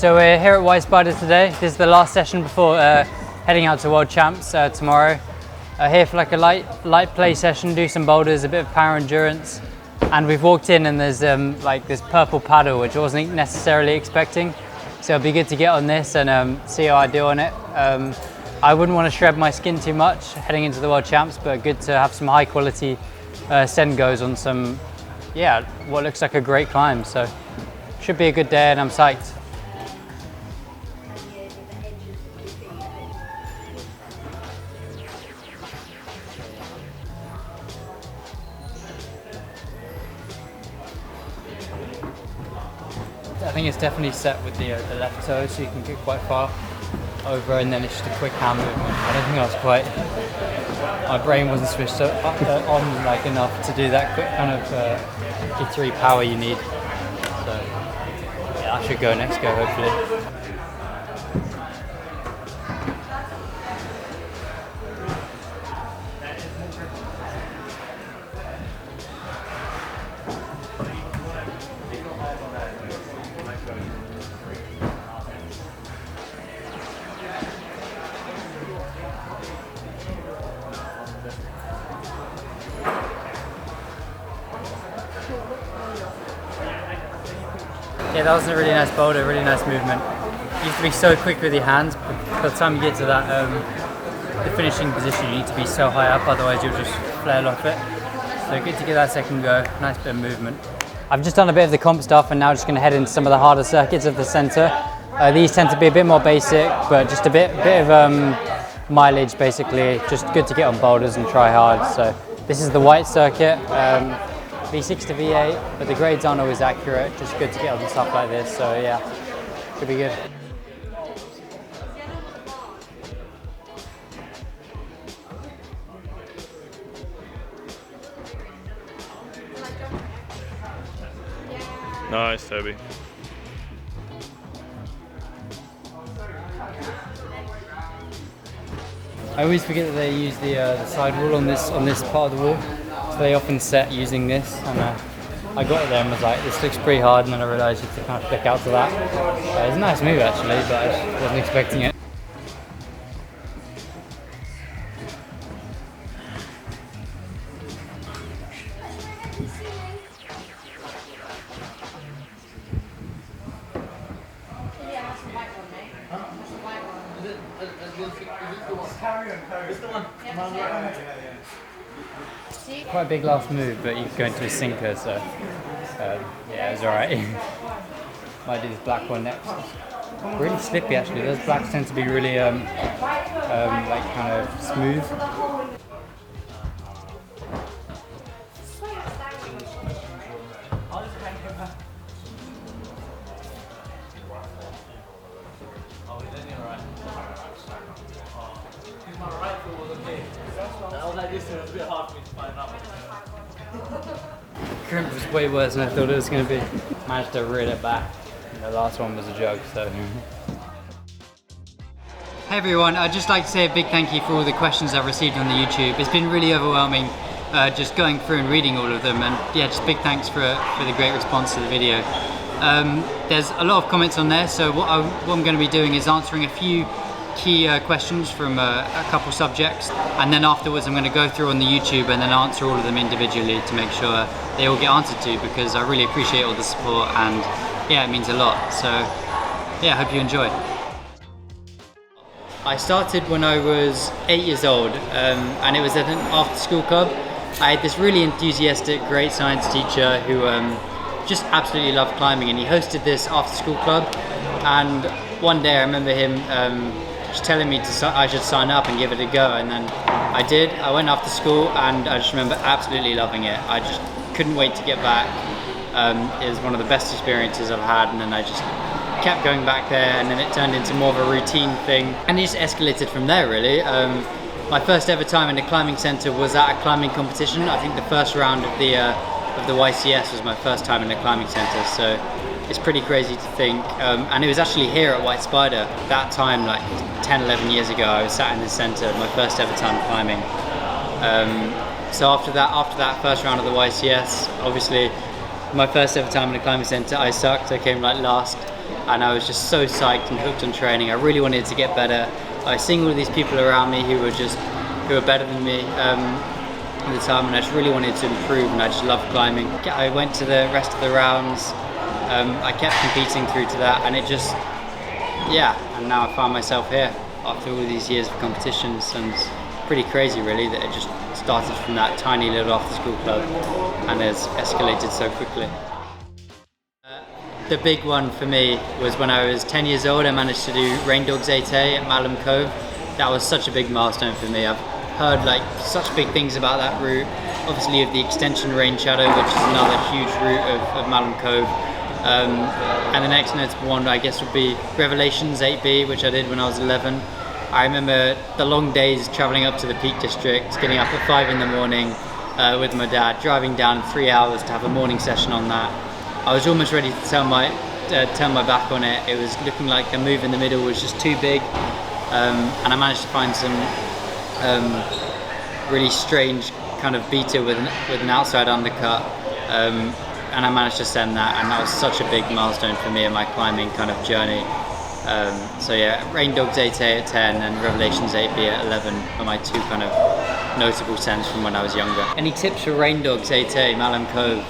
So we're here at White Spider today. This is the last session before heading out to World Champs tomorrow. Here for like a light play session, do some boulders, a bit of power endurance. And we've walked in and there's like this purple paddle, which I wasn't necessarily expecting. So it'll be good to get on this and see how I do on it. I wouldn't want to shred my skin too much heading into the World Champs, but good to have some high quality send goes on some, what looks like a great climb. So should be a good day and I'm psyched. I think it's definitely set with the left toe, so you can get quite far over, and then it's just a quick hand movement. I don't think I was quite, my brain wasn't switched on like enough to do that quick kind of E3 power you need. So yeah, I should go next go hopefully. Yeah, that was a really nice boulder, really nice movement. You have to be so quick with your hands, but by the time you get to that, the finishing position, you need to be so high up, otherwise you'll just flail off it. So good to get that second go, nice bit of movement. I've just done a bit of the comp stuff and now just going to head into some of the harder circuits of the centre. These tend to be a bit more basic, but just a bit of mileage basically, just good to get on boulders and try hard. So this is the white circuit. V6 to V8, but the grades aren't always accurate, just good to get on stuff like this, so yeah, should be good. Nice, Toby. I always forget that they use the sidewall on this part of the wall. So they often set using this, and I got it there and was like, this looks pretty hard, and then I realised you have to kind of flick out to that. It's a nice move actually, but I just wasn't expecting it. Quite a big last move, but you go into a sinker, so yeah, it was alright. Might do this black one next. Really slippy actually, those blacks tend to be really like kind of smooth. Crimp was way worse than I thought it was going to be. Managed to reel it back. The last one was a joke, so. Hey everyone, I'd just like to say a big thank you for all the questions I've received on the YouTube. It's been really overwhelming just going through and reading all of them, and yeah, just big thanks for the great response to the video. There's a lot of comments on there, so what I'm going to be doing is answering a few key questions from a couple subjects, and then afterwards I'm going to go through on the YouTube and then answer all of them individually to make sure they all get answered to, because I really appreciate all the support and yeah, it means a lot. So yeah, I hope you enjoy. I started when I was 8 years old and it was at an after school club. I had this really enthusiastic, great science teacher who just absolutely loved climbing, and he hosted this after school club, and one day I remember him just telling me I should sign up and give it a go, and then I did. I went after school and I just remember absolutely loving it. I just couldn't wait to get back. It was one of the best experiences I've had, and then I just kept going back there, and then it turned into more of a routine thing, and it just escalated from there really. My first ever time in a climbing centre was at a climbing competition. I think the first round of the YCS was my first time in a climbing centre, so it's pretty crazy to think. And it was actually here at White Spider. That time, like 10, 11 years ago, I was sat in this centre, my first ever time climbing. So after that first round of the YCS, obviously my first ever time in a climbing centre, I sucked. I came like last. and I was just so psyched and hooked on training. I really wanted to get better. I was seeing all of these people around me who were better than me at the time, and I just really wanted to improve, and I just loved climbing. I went to the rest of the rounds. I kept competing through to that, and it just, and now I find myself here after all these years of competitions, and it's pretty crazy really that it just started from that tiny little after school club and has escalated so quickly. The big one for me was when I was 10 years old. I managed to do Rain Dogs 8A at Malham Cove. That was such a big milestone for me. I've heard like such big things about that route. Obviously of the extension Rain Shadow, which is another huge route of Malham Cove. And the next notable one I guess would be Revelations 8B, which I did when I was 11. I remember the long days travelling up to the Peak District, getting up at 5 in the morning with my dad, driving down 3 hours to have a morning session on that. I was almost ready to turn my back on it. It was looking like the move in the middle was just too big, and I managed to find some really strange kind of beta with an outside undercut, and I managed to send that, and that was such a big milestone for me in my climbing kind of journey. So yeah, Rain Dogs 8A at 10 and Revelations 8B at 11 are my two kind of notable sends from when I was younger. Any tips for Rain Dogs 8A, Malham Cove?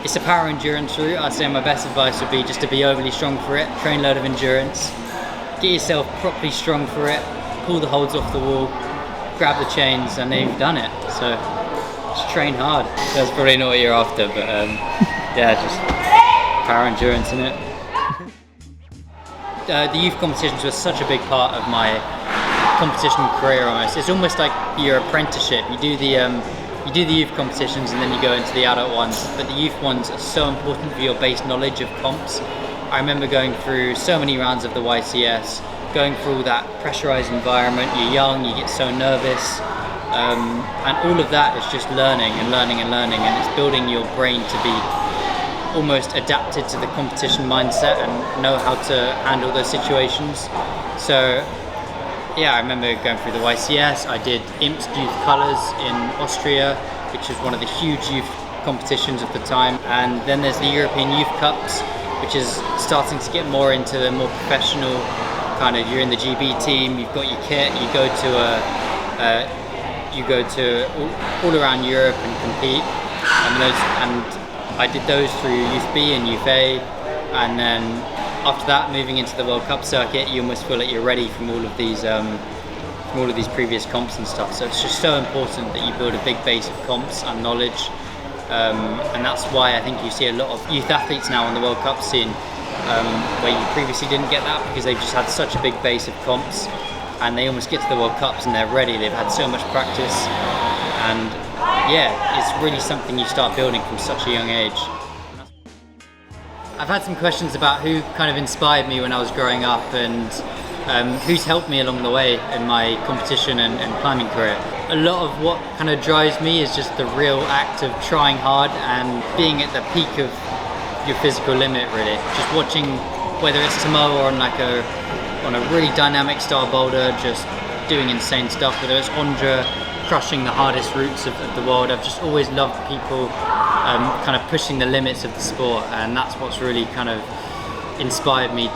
It's a power endurance route. I'd say my best advice would be just to be overly strong for it, train a load of endurance, get yourself properly strong for it, pull the holds off the wall, grab the chains, and then you've done it. So just train hard. That's probably not what you're after, but yeah, just power endurance in it. The youth competitions were such a big part of my competition career almost. It's almost like your apprenticeship. You do the youth competitions and then you go into the adult ones, but the youth ones are so important for your base knowledge of comps. I remember going through so many rounds of the YCS, going through all that pressurized environment. You're young, you get so nervous, and all of that is just learning and learning and learning, and it's building your brain to be almost adapted to the competition mindset and know how to handle those situations. So yeah, I remember going through the YCS. I did IMP's Youth Colours in Austria, which was one of the huge youth competitions at the time. And then there's the European Youth Cups, which is starting to get more into the more professional kind of, you're in the GB team, you've got your kit, you go to all around Europe and compete. And I did those through Youth B and Youth A, and then after that, moving into the World Cup circuit, you almost feel like you're ready from all of these previous comps and stuff. So it's just so important that you build a big base of comps and knowledge, and that's why I think you see a lot of youth athletes now on the World Cup scene, where you previously didn't get that because they've just had such a big base of comps, and they almost get to the World Cups and they're ready. They've had so much practice, and yeah, it's really something you start building from such a young age. I've had some questions about who kind of inspired me when I was growing up, and who's helped me along the way in my competition and climbing career. A lot of what kind of drives me is just the real act of trying hard and being at the peak of your physical limit, really. Just watching, whether it's Tomo or on a really dynamic style boulder, just doing insane stuff, whether it's Ondra crushing the hardest routes of the world. I've just always loved people kind of pushing the limits of the sport, and that's what's really kind of inspired me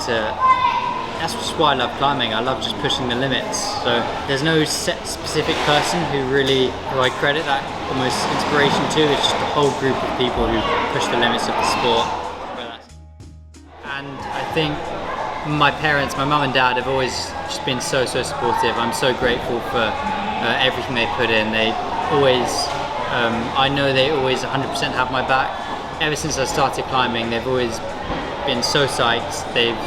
that's just why I love climbing. I love just pushing the limits. So there's no set specific person who I credit that almost inspiration to. It's just a whole group of people who push the limits of the sport. And I think my parents, my mum and dad, have always just been so supportive. I'm so grateful for everything they put in. They always, I know they always 100% have my back. Ever since I started climbing, they've always been so psyched. They've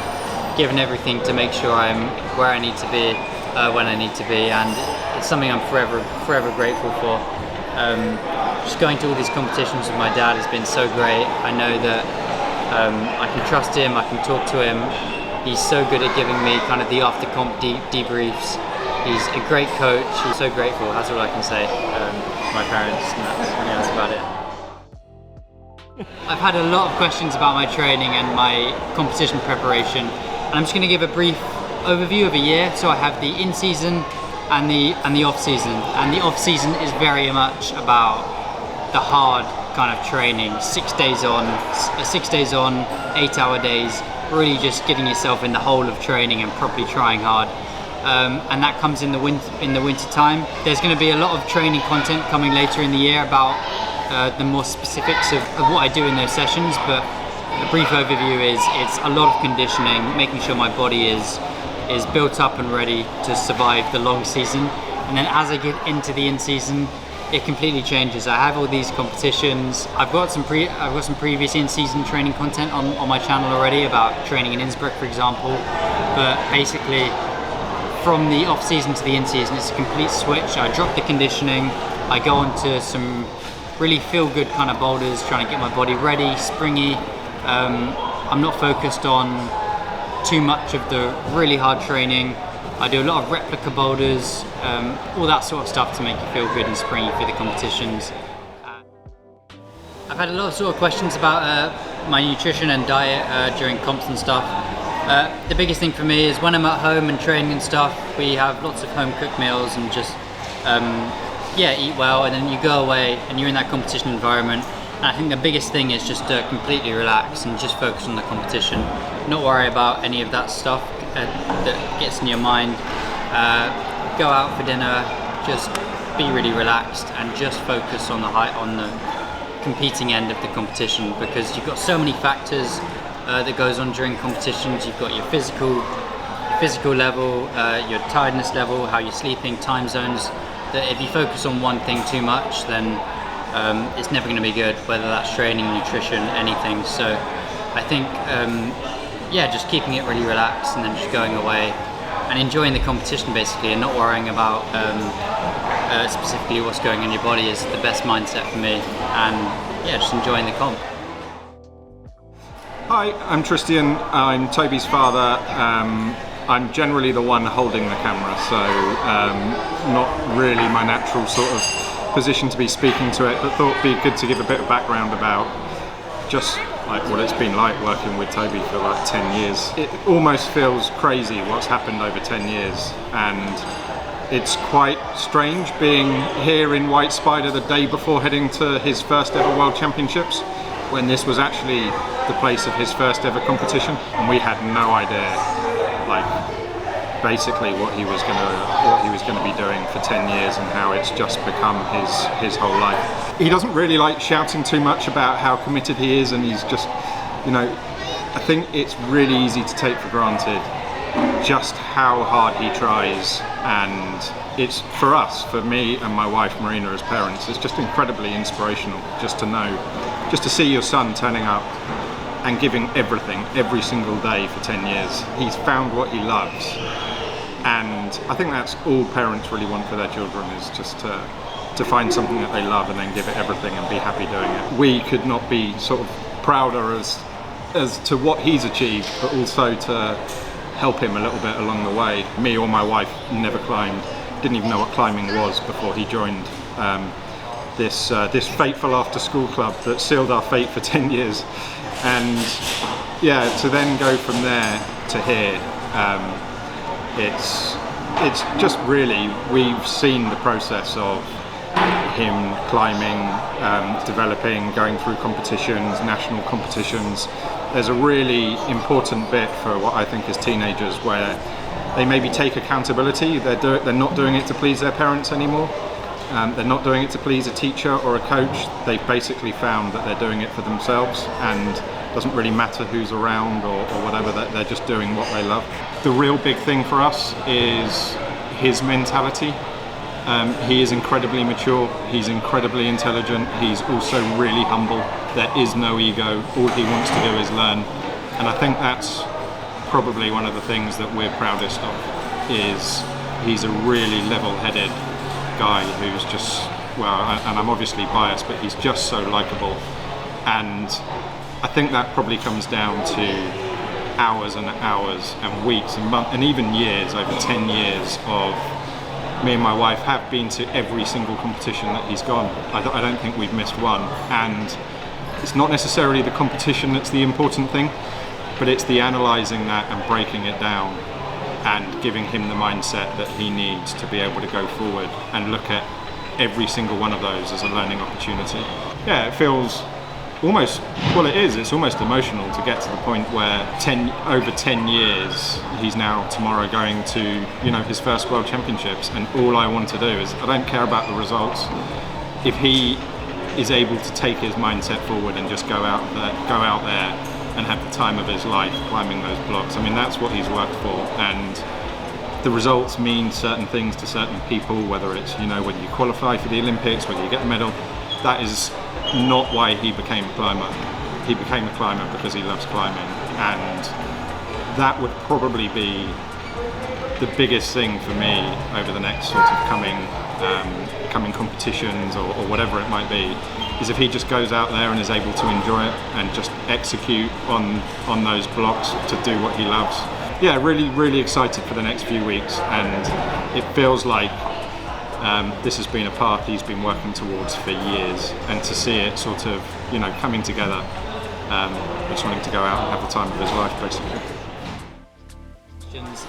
given everything to make sure I'm where I need to be, when I need to be, and it's something I'm forever grateful for. Just going to all these competitions with my dad has been so great. I know that I can trust him, I can talk to him. He's so good at giving me kind of the after comp debriefs. He's a great coach. I'm so grateful. That's all I can say. My parents, and that's about it. I've had a lot of questions about my training and my competition preparation, and I'm just going to give a brief overview of a year. So I have the in-season and the off-season, and the off-season is very much about the hard kind of training, 6 days on, 8-hour days, really just getting yourself in the hole of training and properly trying hard. And that comes in the winter time. There's going to be a lot of training content coming later in the year about the more specifics of what I do in those sessions, but a brief overview is it's a lot of conditioning, making sure my body is built up and ready to survive the long season. And then as I get into the in-season, it completely changes. I have all these competitions. I've got some previous in-season training content on my channel already about training in Innsbruck, for example. But basically, from the off-season to the in-season, it's a complete switch. I drop the conditioning. I go on to some really feel-good kind of boulders, trying to get my body ready, springy. I'm not focused on too much of the really hard training. I do a lot of replica boulders, all that sort of stuff to make you feel good and springy for the competitions. I've had a lot of sort of questions about my nutrition and diet during comps and stuff. The biggest thing for me is when I'm at home and training and stuff, we have lots of home cooked meals and just eat well, and then you go away and you're in that competition environment. And I think the biggest thing is just to completely relax and just focus on the competition, not worry about any of that stuff that gets in your mind. Go out for dinner, just be really relaxed and just focus on the competing end of the competition, because you've got so many factors that goes on during competitions. You've got your physical level, your tiredness level, how you're sleeping, time zones, that if you focus on one thing too much, then it's never going to be good, whether that's training, nutrition, anything. So I think just keeping it really relaxed and then just going away and enjoying the competition basically, and not worrying about specifically what's going on in your body is the best mindset for me. And just enjoying the comp. Hi, I'm Tristan. I'm Toby's father. I'm generally the one holding the camera, so not really my natural sort of position to be speaking to it, but thought it'd be good to give a bit of background about just like what it's been like working with Toby for like 10 years. It almost feels crazy what's happened over 10 years, and it's quite strange being here in White Spider the day before heading to his first ever World Championships, when this was actually the place of his first ever competition, and we had no idea like basically what he was gonna be doing for 10 years and how it's just become his whole life. He doesn't really like shouting too much about how committed he is, and he's just, I think it's really easy to take for granted just how hard he tries, and it's for us, for me and my wife Marina as parents, it's just incredibly inspirational just to see your son turning up and giving everything every single day for 10 years. He's found what he loves, and I think that's all parents really want for their children, is just to find something that they love and then give it everything and be happy doing it. We could not be sort of prouder as to what he's achieved, but also to help him a little bit along the way. Me or my wife never climbed, didn't even know what climbing was before he joined this fateful after school club that sealed our fate for 10 years. And to then go from there to here, it's just really, we've seen the process of him climbing, developing, going through competitions, national competitions. There's a really important bit for what I think is teenagers, where they maybe take accountability. They're not doing it to please their parents anymore. They're not doing it to please a teacher or a coach. They've basically found that they're doing it for themselves, and it doesn't really matter who's around or whatever, they're just doing what they love. The real big thing for us is his mentality. He is incredibly mature, he's incredibly intelligent, he's also really humble. There is no ego, all he wants to do is learn. And I think that's probably one of the things that we're proudest of, is he's a really level-headed guy who's just, and I'm obviously biased, but he's just so likable. And I think that probably comes down to hours and hours and weeks and months and even years, over 10 years of me and my wife have been to every single competition that he's gone. I don't think we've missed one. And it's not necessarily the competition that's the important thing, but it's the analysing that and breaking it down and giving him the mindset that he needs to be able to go forward and look at every single one of those as a learning opportunity. Yeah, it feels almost, well it is, it's almost emotional to get to the point where over 10 years he's now tomorrow going to, you know, his first World Championships, and all I want to do is, I don't care about the results. If he is able to take his mindset forward and just go out there and have the time of his life climbing those blocks, I mean that's what he's worked for, and the results mean certain things to certain people, whether it's, you know, whether you qualify for the Olympics, whether you get a medal. That is not why he became a climber. He became a climber because he loves climbing, and that would probably be the biggest thing for me over the next sort of coming competitions or whatever it might be, is if he just goes out there and is able to enjoy it and just execute on those blocks to do what he loves. Yeah, really excited for the next few weeks, and it feels like this has been a path he's been working towards for years, and to see it sort of, you know, coming together, just wanting to go out and have the time of his life, basically.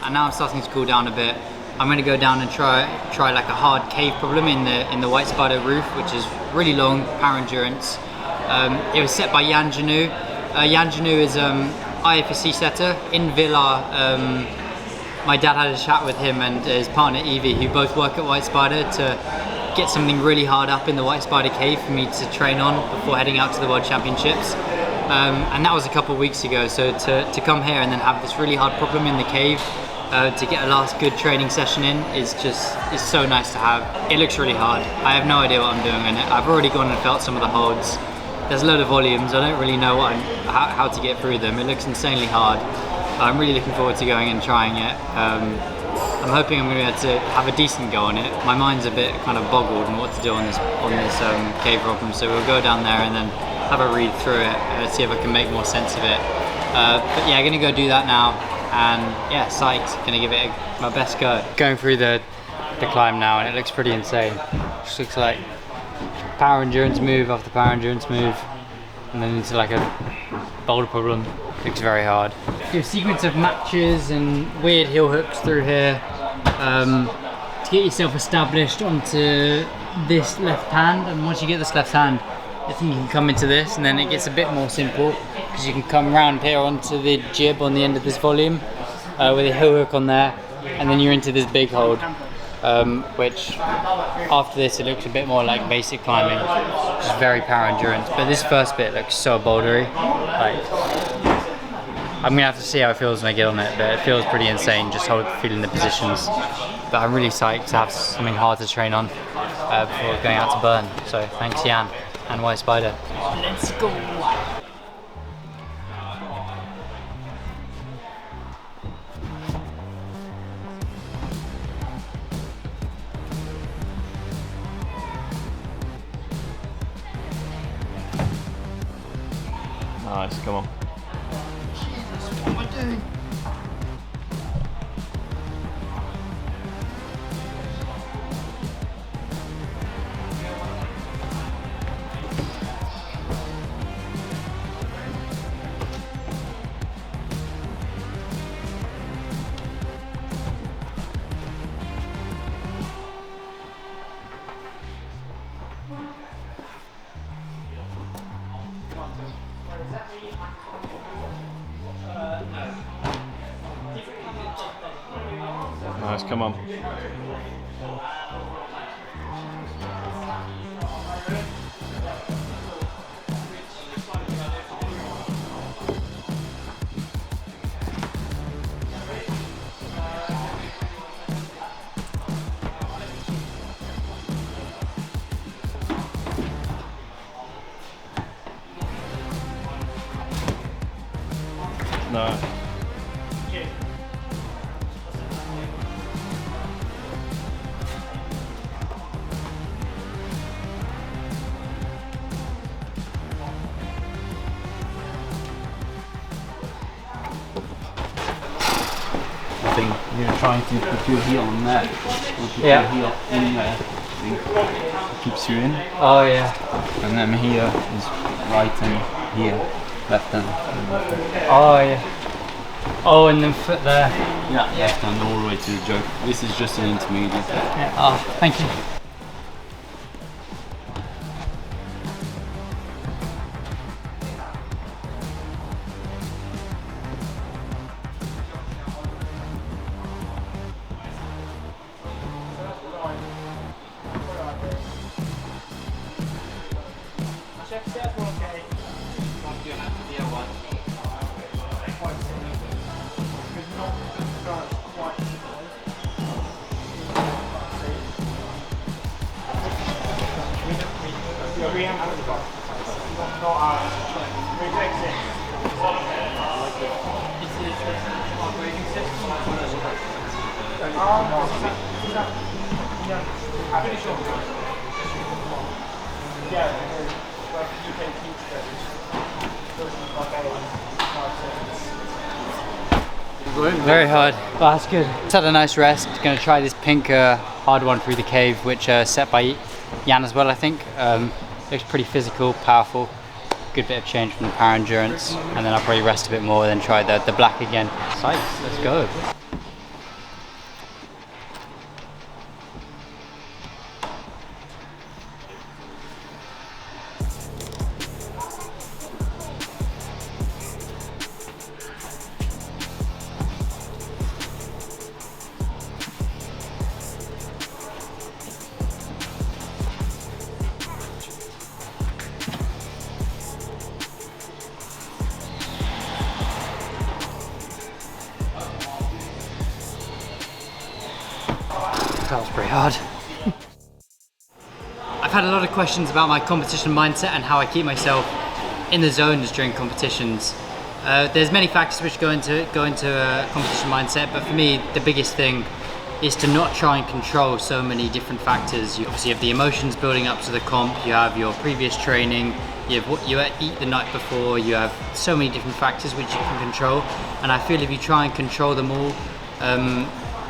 And now I'm starting to cool down a bit. I'm going to go down and try like a hard cave problem in the White Spider roof, which is really long, power endurance. It was set by Yann Genoux. Yann Genoux is IFSC setter in Villa. My dad had a chat with him and his partner Evie, who both work at White Spider, to get something really hard up in the White Spider cave for me to train on before heading out to the World Championships. And that was a couple of weeks ago, so to come here and then have this really hard problem in the cave, to get a last good training session in, is so nice to have. It looks really hard. I have no idea what I'm doing in it. I've already gone and felt some of the holds. There's a load of volumes. I don't really know how to get through them. It looks insanely hard. I'm really looking forward to going and trying it. I'm hoping I'm going to be able to have a decent go on it. My mind's a bit kind of boggled on what to do on this cave problem, so we'll go down there and then have a read through it and see if I can make more sense of it. But yeah, I'm going to go do that now, and yeah, psyched. Going to give it my best go. Going through the climb now, and it looks pretty insane. Just looks like power endurance move after power endurance move, and then into like a boulder problem. Looks very hard. Do a sequence of matches and weird heel hooks through here to get yourself established onto this left hand, and once you get this left hand, I think you can come into this, and then it gets a bit more simple because you can come around here onto the jib on the end of this volume with a heel hook on there, and then you're into this big hold, which after this it looks a bit more like basic climbing, which is very power endurance. But this first bit looks so bouldery. Like, I'm gonna have to see how it feels when I get on it, but it feels pretty insane just feeling the positions. But I'm really psyched to have something hard to train on before going out to Bern. So thanks Yann and White Spider. Let's go! Nice, come on. What am I doing? Nice, come on. No. I think you're trying to put your heel on there. Put your heel in there. It keeps you in. Oh yeah. And then here is right and here left hand. Oh yeah. Oh, and then foot there. Yeah, left hand all the way to the jog. This is just an intermediate. Yeah. Oh, thank you. Very hard. Well, that's good. Just had a nice rest. Going to try this pink hard one through the cave, which set by Yann as well, I think. Looks pretty physical, powerful. Good bit of change from the power endurance, and then I'll probably rest a bit more, then try the black again. Psyched, let's go. That was pretty hard. I've had a lot of questions about my competition mindset and how I keep myself in the zones during competitions. There's many factors which go into competition mindset, but for me the biggest thing is to not try and control so many different factors. You obviously have the emotions building up to the comp, you have your previous training, you have what you eat the night before, you have so many different factors which you can control, and I feel if you try and control them all,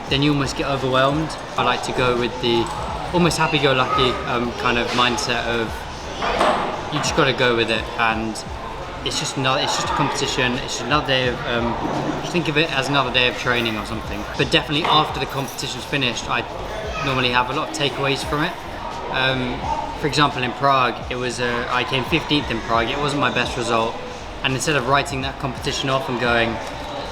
then you almost get overwhelmed. I like to go with the almost happy-go-lucky kind of mindset of you just got to go with it, and it's just a competition. It's just another day of just think of it as another day of training or something. But definitely after the competition's finished, I normally have a lot of takeaways from it. For example, in Prague, it was I came 15th in Prague. It wasn't my best result, and instead of writing that competition off and going,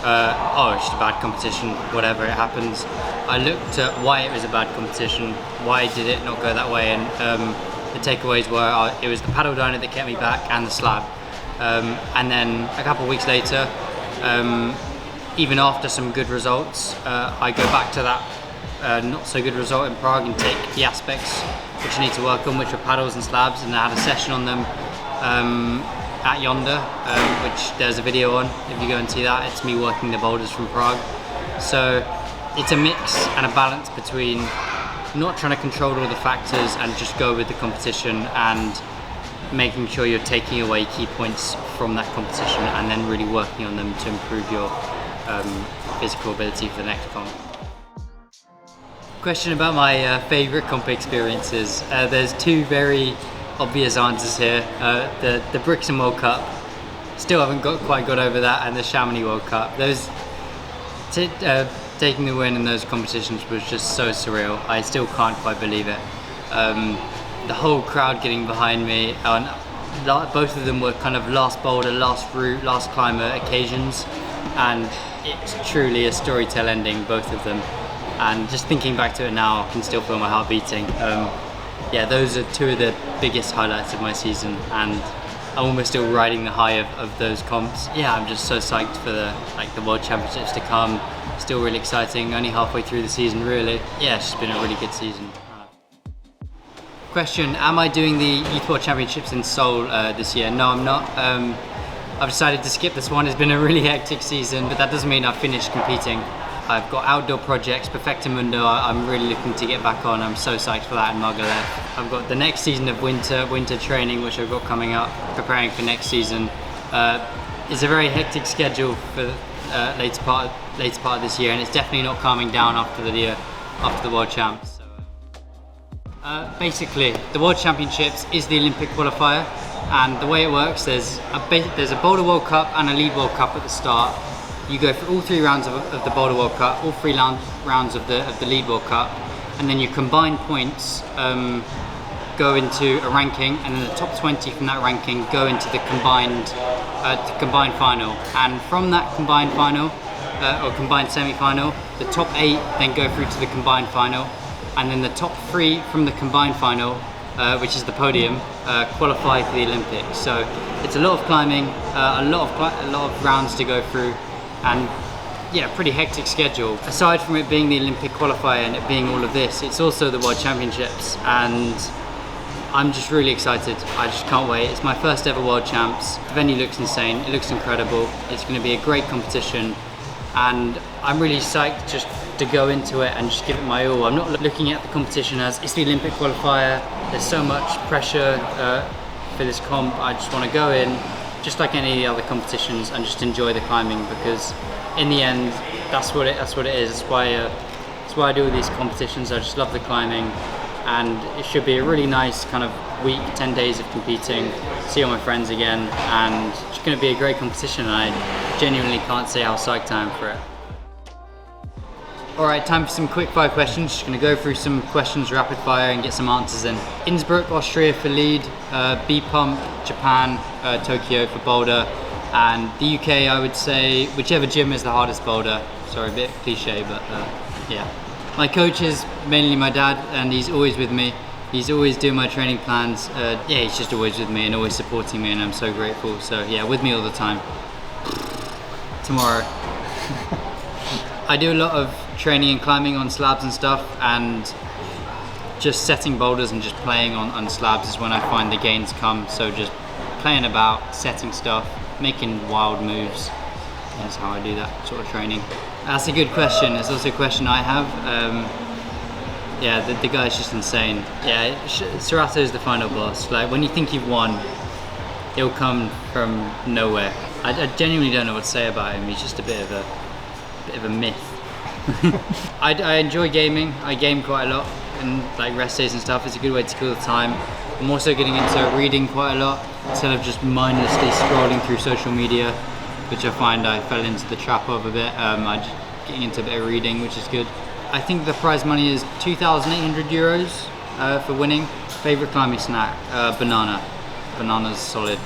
oh, it's just a bad competition, whatever, it happens, I looked at why it was a bad competition, why did it not go that way, and the takeaways were it was the paddle dyno that kept me back and the slab. And then a couple of weeks later, even after some good results, I go back to that not so good result in Prague and take the aspects which I need to work on, which are paddles and slabs, and I had a session on them at Yonder, which there's a video on if you go and see that. It's me working the boulders from Prague. So it's a mix and a balance between not trying to control all the factors and just go with the competition, and making sure you're taking away key points from that competition and then really working on them to improve your physical ability for the next comp. Question about my favourite comp experiences. There's two very obvious answers here. The Brixton World Cup, still haven't quite got over that, and the Chamonix World Cup. Those taking the win in those competitions was just so surreal. I still can't quite believe it. The whole crowd getting behind me, and both of them were kind of last boulder, last route, last climber occasions, and it's truly a storytell ending, both of them. And just thinking back to it now, I can still feel my heart beating. Yeah, those are two of the biggest highlights of my season, and I'm almost still riding the high of those comps. Yeah, I'm just so psyched for the World Championships to come. Still really exciting, only halfway through the season really. Yeah, it's just been a really good season. Question, am I doing the Youth World Championships in Seoul this year? No, I'm not. I've decided to skip this one. It's been a really hectic season, but that doesn't mean I've finished competing. I've got outdoor projects, Perfecto Mundo, I'm really looking to get back on. I'm so psyched for that in Margalef. I've got the next season of winter training, which I've got coming up, preparing for next season. It's a very hectic schedule for later part of this year, and it's definitely not calming down after the World Champs. Basically, the World Championships is the Olympic qualifier, and the way it works, there's a Boulder World Cup and a Lead World Cup at the start. You go through all 3 rounds of the Boulder World Cup, all 3 rounds of the Lead World Cup, and then your combined points go into a ranking, and then the top 20 from that ranking go into the combined final. And from that combined final, or combined semi-final, the top 8 then go through to the combined final, and then the top 3 from the combined final, which is the podium, qualify for the Olympics. So it's a lot of climbing, a lot of rounds to go through, and yeah, pretty hectic schedule. Aside from it being the Olympic qualifier and it being all of this, it's also the World Championships, and I'm just really excited. I just can't wait. It's my first ever World Champs. The venue looks insane. It looks incredible. It's going to be a great competition, and I'm really psyched just to go into it and just give it my all. I'm not looking at the competition as it's the Olympic qualifier. There's so much pressure for this comp. I just want to go in just like any other competitions and just enjoy the climbing, because in the end that's what it is. That's why I do all these competitions. I just love the climbing, and it should be a really nice kind of week, 10 days of competing, see all my friends again, and it's going to be a great competition, and I genuinely can't say how psyched I am for it. Alright, time for some quick fire questions. Just going to go through some questions rapid fire and get some answers in. Innsbruck, Austria for lead, B-Pump, Japan, Tokyo for boulder, and the UK, I would say whichever gym is the hardest boulder. Sorry, a bit cliche, but yeah. My coach is mainly my dad, and he's always with me. He's always doing my training plans. Yeah, he's just always with me and always supporting me, and I'm so grateful. So yeah, with me all the time. Tomorrow. I do a lot of training and climbing on slabs and stuff, and just setting boulders and just playing on slabs is when I find the gains come. So just playing about, setting stuff, making wild moves. That's how I do that sort of training. That's a good question. It's also a question I have. Yeah, the guy's just insane. Yeah, Serato is the final boss. Like, when you think you've won, he'll come from nowhere. I genuinely don't know what to say about him. He's just a bit of a myth. I enjoy gaming. I game quite a lot, and like rest days and stuff. It's a good way to kill the time. I'm also getting into reading quite a lot instead of just mindlessly scrolling through social media, which I find I fell into the trap of a bit. I'm just getting into a bit of reading, which is good. I think the prize money is €2,800 for winning. Favorite climbing snack? Banana. Banana's solid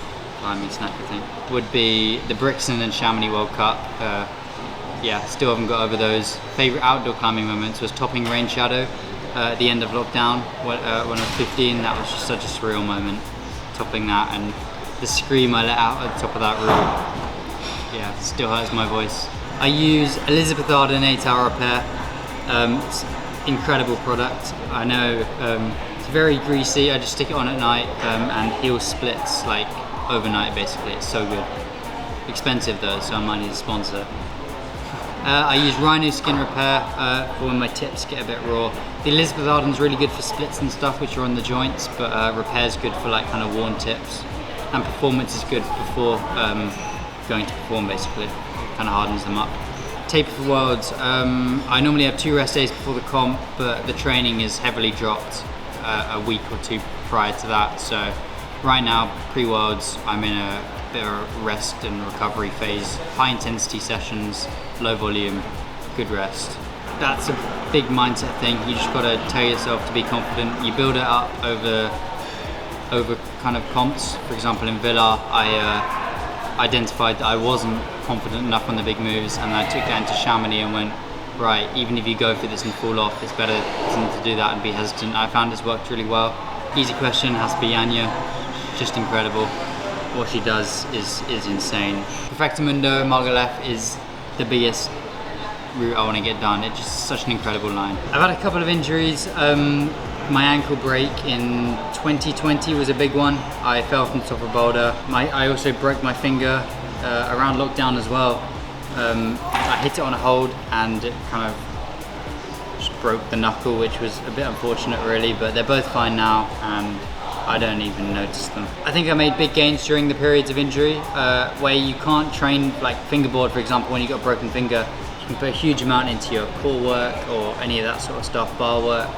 climbing snack, I think. Would be the Brixton and Chamonix World Cup. Yeah, still haven't got over those. Favorite outdoor climbing moments was topping Rain Shadow at the end of lockdown when I was 15. That was just such a surreal moment, topping that, and the scream I let out at the top of that route. Yeah, still hurts my voice. I use Elizabeth Arden 8-hour repair. It's incredible product. I know it's very greasy. I just stick it on at night and heals splits like overnight basically. It's so good. Expensive though, so I might need a sponsor. I use Rhino Skin Repair for when my tips get a bit raw. The Elizabeth Arden's really good for splits and stuff which are on the joints, but Repair's good for like kind of worn tips. And Performance is good before going to perform basically. Kind of hardens them up. Taper for Worlds. I normally have 2 rest days before the comp, but the training is heavily dropped a week or 2 prior to that. So right now, pre-Worlds, I'm in a bit of a rest and recovery phase. High intensity sessions, low volume, good rest. That's a big mindset thing. You just got to tell yourself to be confident. You build it up over kind of comps. For example, in Villa, I identified that I wasn't confident enough on the big moves, and I took that into Chamonix and went, right, even if you go for this and fall off, it's better than to do that and be hesitant. I found it's worked really well. Easy question has to be Yann Genoux. Just incredible. What she does is insane. Perfectamundo Margalef is the biggest route I want to get done. It's just such an incredible line. I've had a couple of injuries. My ankle break in 2020 was a big one. I fell from the top of a boulder. I also broke my finger around lockdown as well. I hit it on a hold and it kind of just broke the knuckle, which was a bit unfortunate really, but they're both fine now and I don't even notice them. I think I made big gains during the periods of injury where you can't train, like fingerboard for example, when you've got a broken finger. You can put a huge amount into your core work or any of that sort of stuff, bar work,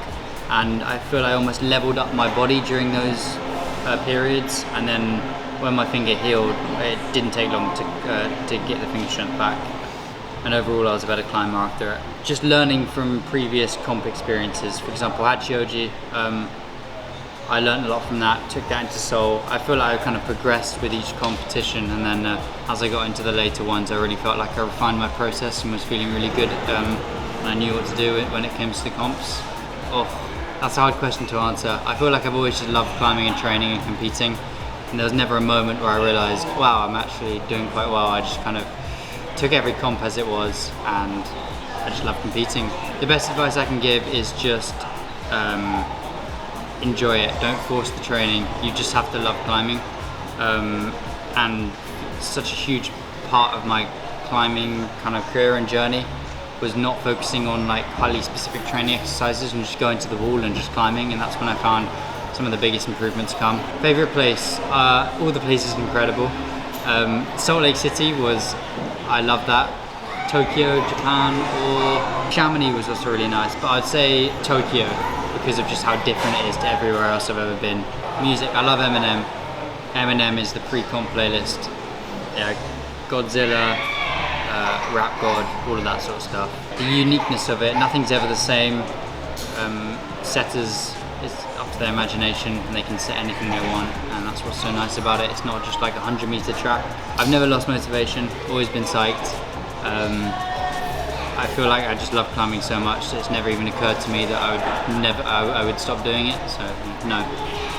and I feel I almost leveled up my body during those periods, and then when my finger healed, it didn't take long to get the finger strength back, and overall I was a better climber after it. Just learning from previous comp experiences. For example, Hachioji, I learned a lot from that, took that into Seoul. I feel like I kind of progressed with each competition, and then as I got into the later ones, I really felt like I refined my process and was feeling really good, and I knew what to do when it came to the comps. Oh, that's a hard question to answer. I feel like I've always just loved climbing and training and competing, and there was never a moment where I realised, wow, I'm actually doing quite well. I just kind of took every comp as it was, and I just love competing. The best advice I can give is just enjoy it. Don't force the training. You just have to love climbing. And such a huge part of my climbing kind of career and journey was not focusing on like highly specific training exercises and just going to the wall and just climbing, and that's when I found some of the biggest improvements come. Favorite place? All the places are incredible. Salt Lake City I love that. Tokyo, Japan, or Chamonix was also really nice, but I'd say Tokyo because of just how different it is to everywhere else I've ever been. Music, I love Eminem. Eminem is the pre-comp playlist. Yeah, Godzilla, Rap God, all of that sort of stuff. The uniqueness of it, nothing's ever the same. Setters, it's up to their imagination and they can set anything they want, and that's what's so nice about it. It's not just like a 100-meter track. I've never lost motivation, always been psyched. I feel like I just love climbing so much that it's never even occurred to me that I would stop doing it, so no.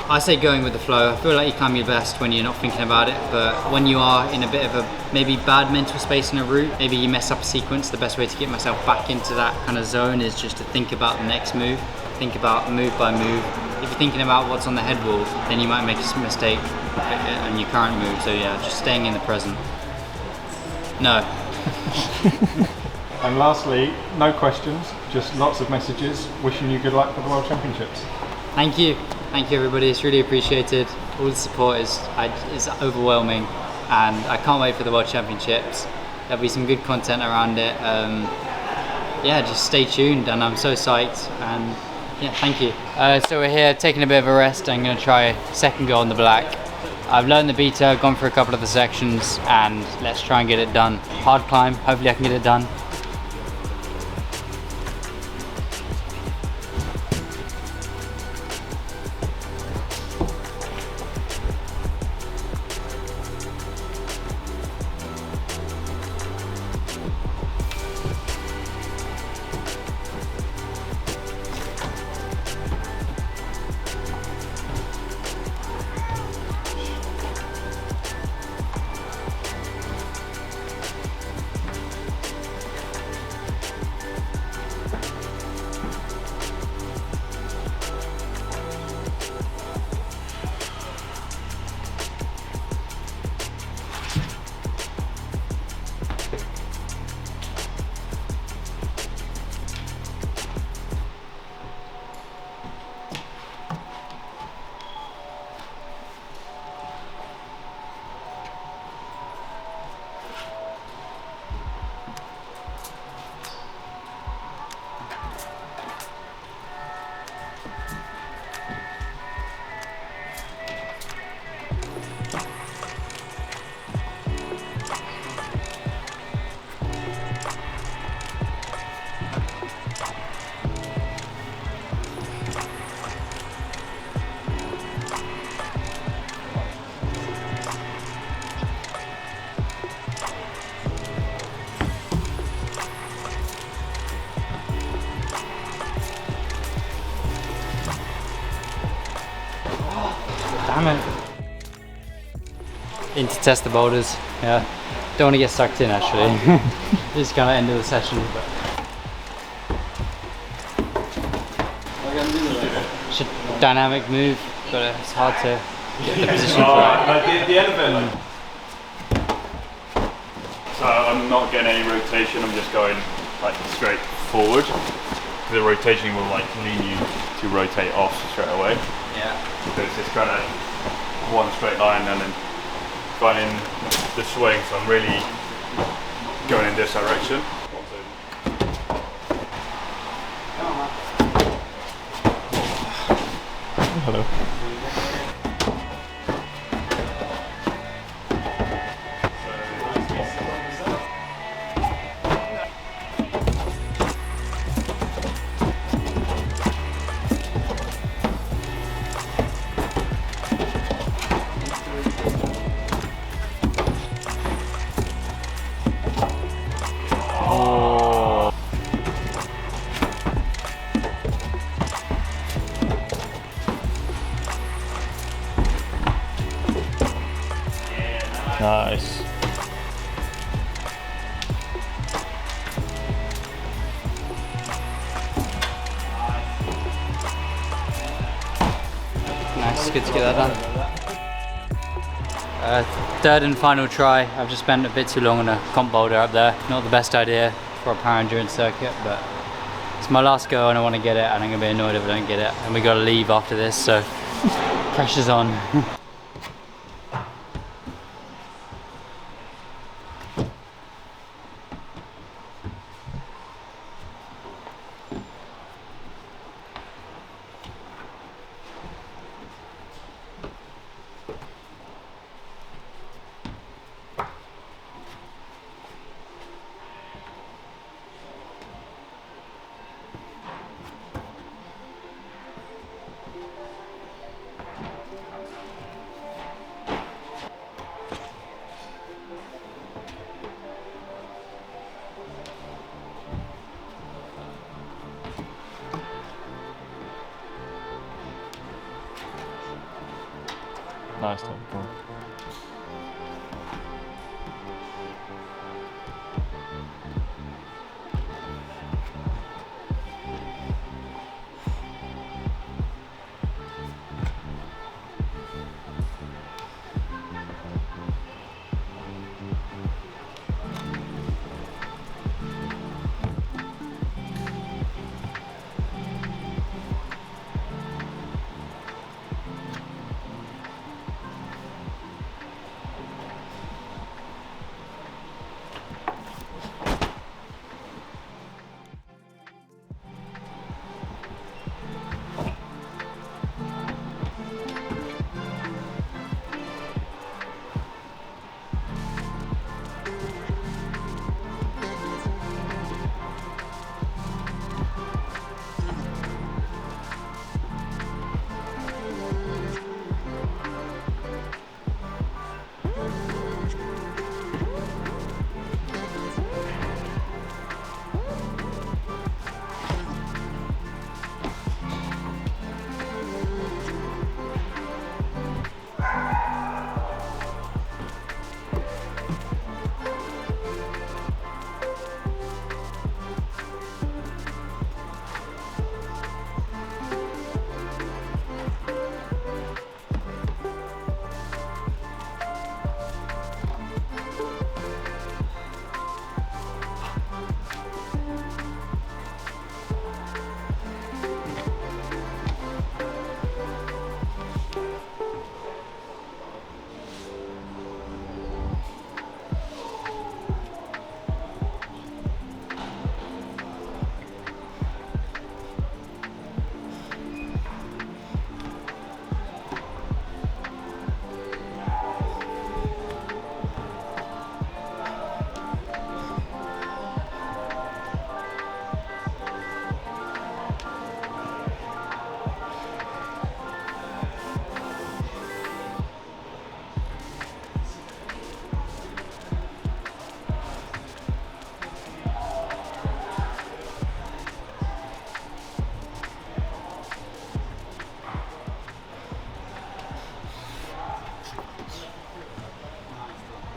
I say going with the flow. I feel like you climb your best when you're not thinking about it, but when you are in a bit of a maybe bad mental space in a route, maybe you mess up a sequence, the best way to get myself back into that kind of zone is just to think about the next move, think about move by move. If you're thinking about what's on the head wall, then you might make a mistake on your current move, so yeah, just staying in the present. No. And lastly, no questions, just lots of messages wishing you good luck for the World Championships. Thank you everybody, it's really appreciated. All the support is overwhelming, and I can't wait for the World Championships. There'll be some good content around it. Yeah, just stay tuned, and I'm so psyched, and yeah, thank you. So we're here taking a bit of a rest. I'm going to try second go on the black. I've learned the beta, gone for a couple of the sections, and let's try and get it done. Hard climb, hopefully I can get it done. Damn it. In to test the boulders. Yeah. Don't want to get sucked in actually. This is kind of end of the session. But it's a dynamic move, but it's hard to get the position for it. Like the elevator. So I'm not getting any rotation, I'm just going like straight forward. The rotation will like lean you to rotate off straight away. Yeah. Because it's kind of one straight line and then going in the swing, so I'm really going in this direction. Hello. Nice. nice. It's good to get that done. Third and final try. I've just spent a bit too long on a comp boulder up there. Not the best idea for a power endurance circuit, but it's my last go and I want to get it, and I'm going to be annoyed if I don't get it. And we got to leave after this, so pressure's on. Nice time, cool.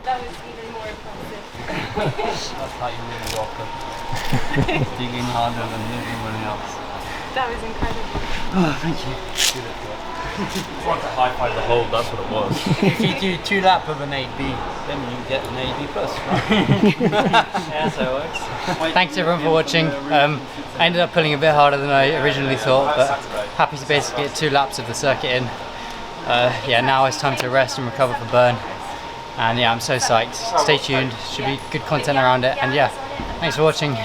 That was even more impressive. That's how you really walk up. Digging harder than everyone else. That was incredible. Oh, thank you. I want to high five the hold, that's what it was. If you do 2 laps of an 8B, then you get an 8B plus, right? Yeah, so it works. Thanks everyone for watching. I ended up pulling a bit harder than I originally thought, but happy to basically get 2 laps of the circuit in. Yeah, now it's time to rest and recover for burn. And yeah, I'm so psyched. Stay tuned, should be good content around it. And yeah, thanks for watching.